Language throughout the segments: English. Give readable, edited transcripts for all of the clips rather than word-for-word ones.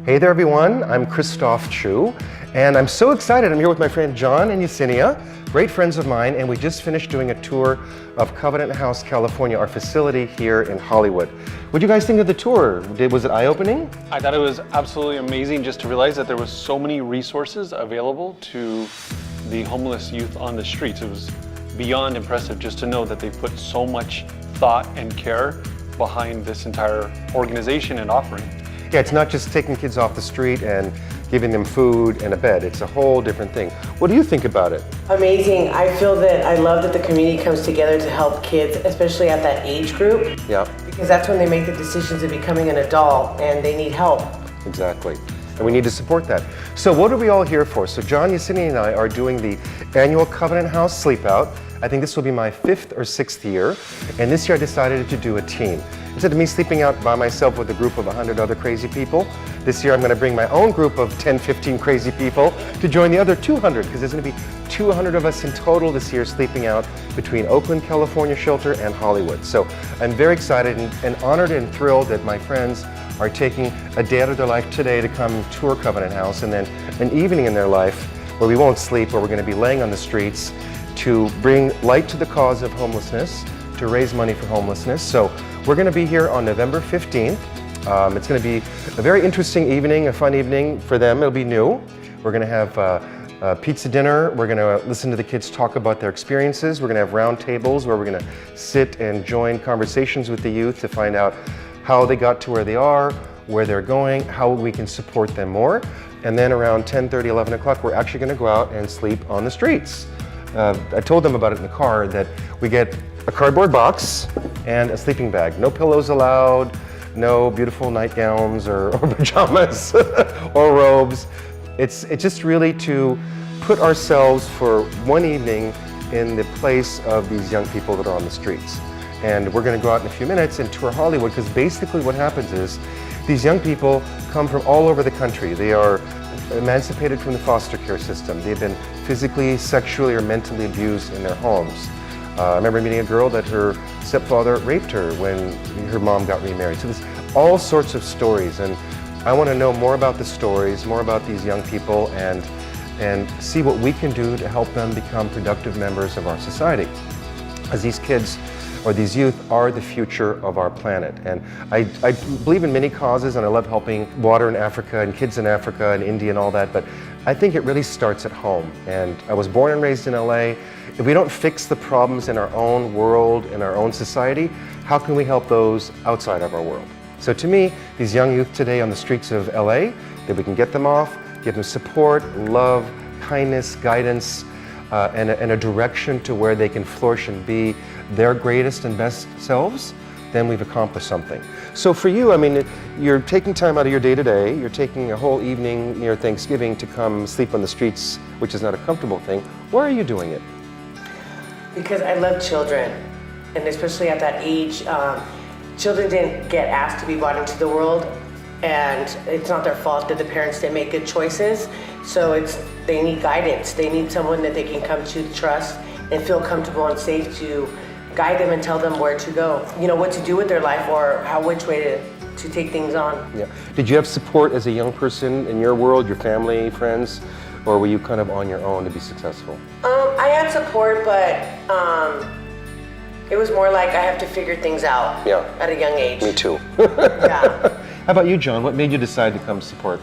Hey there everyone, I'm Christophe Choo, and I'm so excited. I'm here with my friend John and Yesenia, great friends of mine, and we just finished doing a tour of Covenant House, California, our facility here in Hollywood. What do you guys think of the tour? Was it eye-opening? I thought it was absolutely amazing just to realize that there was so many resources available to the homeless youth on the streets. It was beyond impressive just to know that they put so much thought and care behind this entire organization and offering. Yeah, it's not just taking kids off the street and giving them food and a bed. It's a whole different thing. What do you think about it? Amazing. I love that the community comes together to help kids, especially at that age group. Yeah. Because that's when they make the decisions of becoming an adult and they need help. Exactly. And we need to support that. So what are we all here for? So John, Yesenia, and I are doing the annual Covenant House Sleep Out. I think this will be my 5th or 6th year. And this year I decided to do a team. Instead of me sleeping out by myself with a group of 100 other crazy people, this year I'm going to bring my own group of 10, 15 crazy people to join the other 200, because there's going to be 200 of us in total this year sleeping out between Oakland, California shelter and Hollywood. So I'm very excited and honored and thrilled that my friends are taking a day out of their life today to come tour Covenant House, and then an evening in their life where we won't sleep, where we're going to be laying on the streets to bring light to the cause of homelessness, to raise money for homelessness. So we're going to be here on November 15th. It's going to be a very interesting evening, a fun evening for them. It'll be new. We're going to have pizza dinner. We're going to listen to the kids talk about their experiences. We're going to have round tables where we're going to sit and join conversations with the youth to find out how they got to where they are, where they're going, how we can support them more. And then around 10:30, 11 o'clock, we're actually going to go out and sleep on the streets. I told them about it in the car, that we get a cardboard box and a sleeping bag. No pillows allowed, no beautiful nightgowns or pajamas or robes. It's just really to put ourselves for one evening in the place of these young people that are on the streets. And we're going to go out in a few minutes and tour Hollywood, because basically what happens is these young people come from all over the country. They are emancipated from the foster care system. They've been physically, sexually, or mentally abused in their homes. I remember meeting a girl that her stepfather raped her when her mom got remarried. So there's all sorts of stories, and I want to know more about the stories, more about these young people, and see what we can do to help them become productive members of our society. As these kids or these youth are the future of our planet. And I believe in many causes, and I love helping water in Africa and kids in Africa and India and all that, but I think it really starts at home. And I was born and raised in LA. If we don't fix the problems in our own world, in our own society, how can we help those outside of our world? So to me, these young youth today on the streets of LA, that we can get them off, give them support, love, kindness, guidance, and a direction to where they can flourish and be their greatest and best selves, then we've accomplished something. So for you, I mean, you're taking time out of your day-to-day, you're taking a whole evening near Thanksgiving to come sleep on the streets, which is not a comfortable thing. Why are you doing it? Because I love children, and especially at that age, children didn't get asked to be brought into the world, and it's not their fault that the parents didn't make good choices. So they need guidance. They need someone that they can come to trust and feel comfortable and safe to guide them and tell them where to go. You know, what to do with their life, or which way to take things on. Yeah. Did you have support as a young person in your world, your family, friends, or were you kind of on your own to be successful? I had support, but it was more like I have to figure things out at a young age. Me too. Yeah. How about you, John? What made you decide to come support?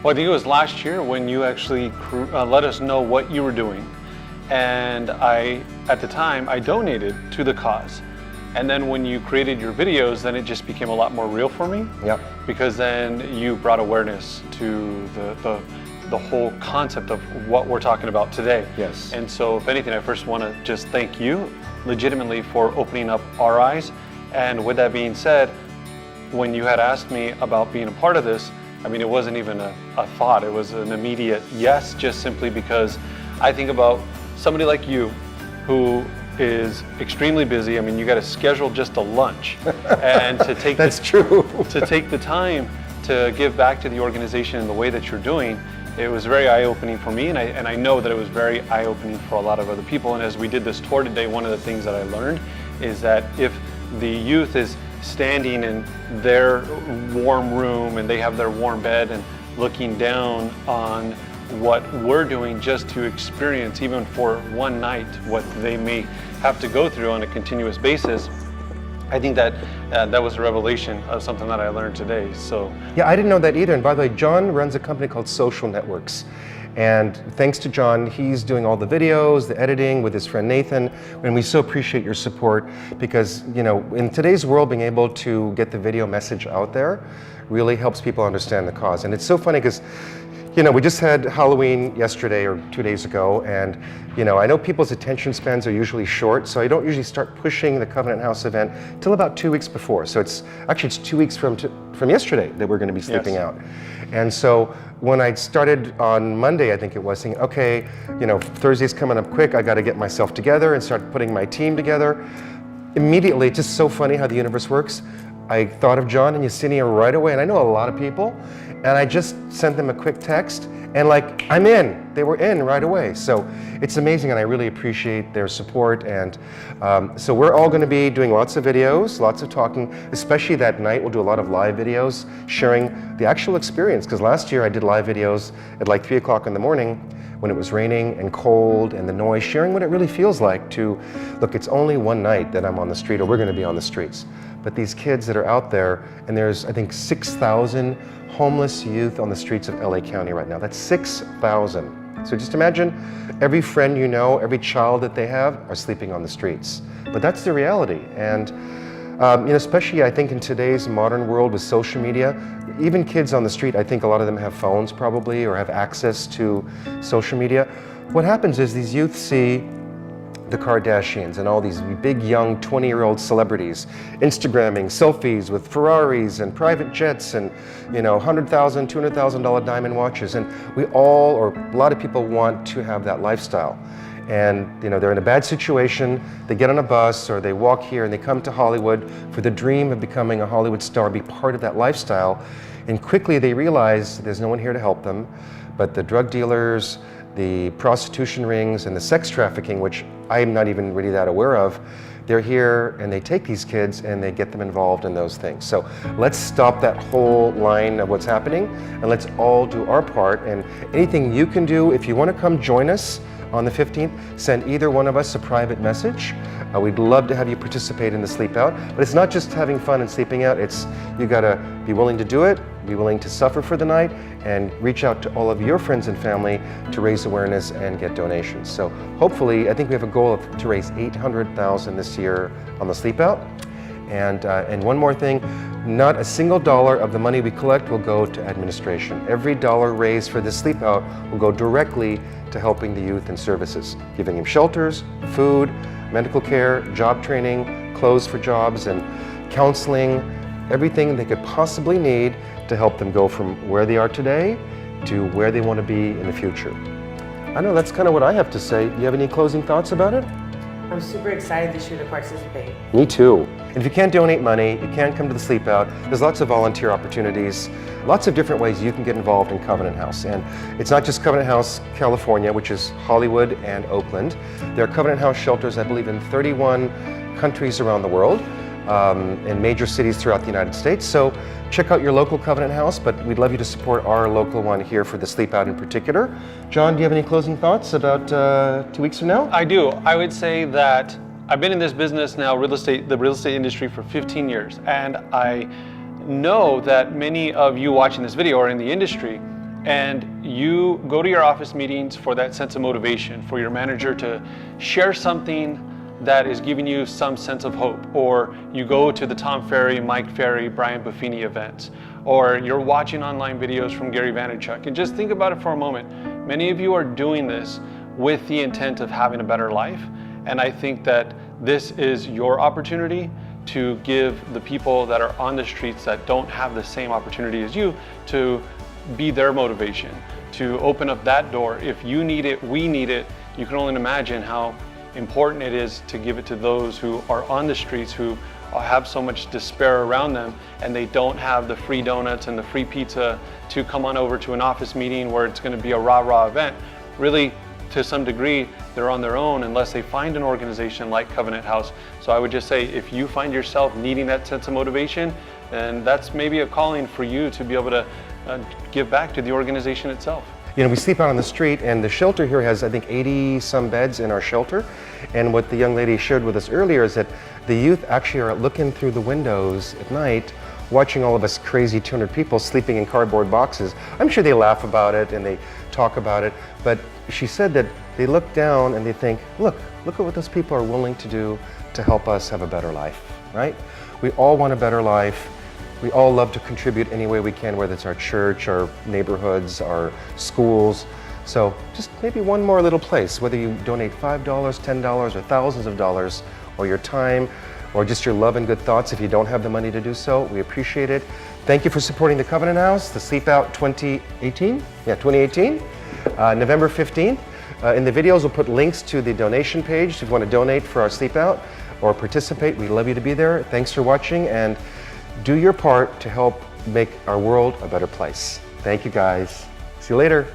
Well, I think it was last year when you actually let us know what you were doing. And at the time, I donated to the cause. And then when you created your videos, then it just became a lot more real for me. Yep. Because then you brought awareness to the whole concept of what we're talking about today. Yes. And so if anything, I first want to just thank you legitimately for opening up our eyes. And with that being said, when you had asked me about being a part of this, I mean, it wasn't even a thought. It was an immediate yes, just simply because I think about somebody like you who is extremely busy. I mean, you got to schedule just a lunch, and to take That's true. to take the time to give back to the organization in the way that you're doing. It was very eye-opening for me, and I know that it was very eye-opening for a lot of other people. And as we did this tour today, one of the things that I learned is that if the youth is standing in their warm room and they have their warm bed and looking down on what we're doing just to experience, even for one night, what they may have to go through on a continuous basis. I think that that was a revelation of something that I learned today. So yeah, I didn't know that either. And by the way, John runs a company called Social Networks. And thanks to John, he's doing all the videos, the editing with his friend Nathan. And we so appreciate your support because, you know, in today's world, being able to get the video message out there really helps people understand the cause. And it's so funny because, you know, we just had Halloween yesterday or 2 days ago, and, you know, I know people's attention spans are usually short, so I don't usually start pushing the Covenant House event till about 2 weeks before. So it's 2 weeks from yesterday that we're going to be sleeping out. And so when I started on Monday, I think it was, saying, okay, you know, Thursday's coming up quick, I got to get myself together and start putting my team together. Immediately, it's just so funny how the universe works. I thought of John and Yesenia right away, and I know a lot of people, and I just sent them a quick text, and like, I'm in. They were in right away. So it's amazing, and I really appreciate their support. And so we're all going to be doing lots of videos, lots of talking, especially that night. We'll do a lot of live videos, sharing the actual experience, because last year I did live videos at like 3 o'clock in the morning when it was raining and cold and the noise, sharing what it really feels like to, look, it's only one night that I'm on the street, or we're going to be on the streets. But these kids that are out there, and there's, I think, 6,000 homeless youth on the streets of LA County right now. That's 6,000. So just imagine every friend you know, every child that they have are sleeping on the streets. But that's the reality. And you know, especially I think in today's modern world with social media, even kids on the street, I think a lot of them have phones probably or have access to social media. What happens is these youth see the Kardashians and all these big young 20-year-old celebrities Instagramming selfies with Ferraris and private jets and, you know, $100,000, $200,000 diamond watches. And we all, or a lot of people, want to have that lifestyle. And, you know, they're in a bad situation, they get on a bus or they walk here and they come to Hollywood for the dream of becoming a Hollywood star, be part of that lifestyle. And quickly they realize there's no one here to help them, but the drug dealers, the prostitution rings, and the sex trafficking, which I'm not even really that aware of, they're here and they take these kids and they get them involved in those things. So let's stop that whole line of what's happening and let's all do our part. And anything you can do, if you want to come join us on the 15th, send either one of us a private message. We'd love to have you participate in the sleep out, but it's not just having fun and sleeping out, it's you gotta be willing to do it, be willing to suffer for the night, and reach out to all of your friends and family to raise awareness and get donations. So hopefully, I think we have a goal to raise $800,000 this year on the sleep out. And one more thing, not a single dollar of the money we collect will go to administration. Every dollar raised for this sleep out will go directly to helping the youth and services, giving them shelters, food, medical care, job training, clothes for jobs, and counseling, everything they could possibly need to help them go from where they are today to where they want to be in the future. I know that's kind of what I have to say. Do you have any closing thoughts about it? I'm super excited this year to participate. Me too. And if you can't donate money, you can't come to the sleep out, there's lots of volunteer opportunities, lots of different ways you can get involved in Covenant House. And it's not just Covenant House California, which is Hollywood and Oakland. There are Covenant House shelters, I believe, in 31 countries around the world, in major cities throughout the United States. So check out your local Covenant House, but we'd love you to support our local one here for the sleep out in particular. John, do you have any closing thoughts about 2 weeks from now? I do. I would say that I've been in this business now, the real estate industry, for 15 years, and I know that many of you watching this video are in the industry, and you go to your office meetings for that sense of motivation, for your manager to share something that is giving you some sense of hope, or you go to the Tom Ferry, Mike Ferry, Brian Buffini events, or you're watching online videos from Gary Vaynerchuk. And just think about it for a moment. Many of you are doing this with the intent of having a better life, and I think that this is your opportunity to give the people that are on the streets that don't have the same opportunity as you to be their motivation, to open up that door. If you need it, we need it. You can only imagine how important it is to give it to those who are on the streets, who have so much despair around them, and they don't have the free donuts and the free pizza to come on over to an office meeting where it's going to be a rah-rah event. Really to some degree, they're on their own unless they find an organization like Covenant House. So I would just say, if you find yourself needing that sense of motivation, then that's maybe a calling for you to be able to give back to the organization itself. You know, we sleep out on the street, and the shelter here has, I think, 80 some beds in our shelter. And what the young lady shared with us earlier is that the youth actually are looking through the windows at night, watching all of us crazy 200 people sleeping in cardboard boxes. I'm sure they laugh about it and they talk about it, but she said that they look down and they think, look at what those people are willing to do to help us have a better life, right? We all want a better life. We all love to contribute any way we can, whether it's our church, our neighborhoods, our schools. So just maybe one more little place, whether you donate $5, $10, or thousands of dollars, or your time, or just your love and good thoughts if you don't have the money to do so. We appreciate it. Thank you for supporting the Covenant House, the Sleep Out 2018. Yeah, 2018, November 15th. In the videos, we'll put links to the donation page if you want to donate for our Sleep Out or participate. We'd love you to be there. Thanks for watching, and do your part to help make our world a better place. Thank you, guys. See you later.